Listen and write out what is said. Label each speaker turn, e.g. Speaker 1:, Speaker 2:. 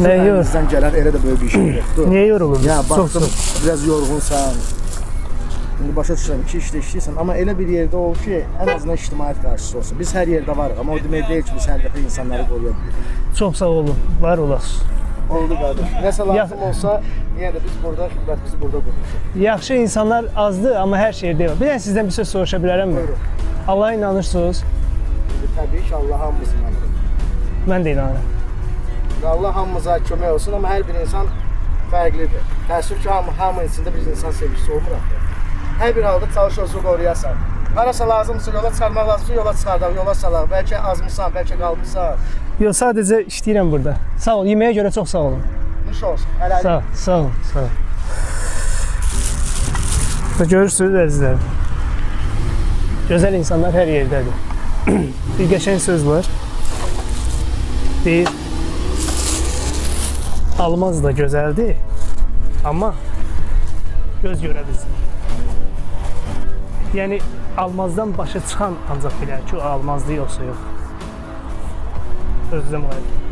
Speaker 1: Bizim əlimizdən gələn elə də böyük bir şey yoxdur.
Speaker 2: Niyə yorulursunuz?
Speaker 1: Ya baktım
Speaker 2: Çox.
Speaker 1: biraz yorğunsan. İndi başa düşürəm ki, işdə işləyirsən, amma elə bir yerdə ol ki, ən azından ictimaiyyət qarşısı olsun. Biz hər yerdə varıq, amma o demək deyil ki, biz hər dəfə insanları qoruya bilirik.
Speaker 2: Çox sağ olun. Var olasınız.
Speaker 1: Oldu qardaş. Nəsə lazım olsa, yenə də biz burada xidmətimizi burada qurmuşuq.
Speaker 2: Yaxşı insanlar azdır, amma hər şeydə var. Bir dənə sizdən bir söz soruşa bilərəmmi?
Speaker 1: Buyurun.
Speaker 2: Allah'a inanırsınız?
Speaker 1: Təbii ki, Allah hamımızı inanır.
Speaker 2: Mən də inanıram.
Speaker 1: Allah hamımıza kömək olsun, amma hər bir insan fərqlidir. Təəssüf ki, hamı içində bir insan sevgisi olmur axı. Hər bir halda çalışıyorsun, qoruyasan. Harasa lazımsa, yola çıxarmaq lazımsa, yola çıxardaq, yola salaq. Bəlkə azmısan, bəlkə qalmışsan.
Speaker 2: Yox, sadəcə işləyirəm burada. Sağ ol, yeməyə görə çox sağ olun.
Speaker 1: Nuş olsun. Hələlik.
Speaker 2: Sağ ol. Və görürsünüz əzizlərim. Gözəl insanlar hər yerdədir. Bir qəşəng söz var. Deyir, almaz da gözəldir, amma göz görə bilsin. Yəni, almazdan başa çıxan ancaq bilər ki, o almazdır yoxsa yox. Özünüzə müqayisə.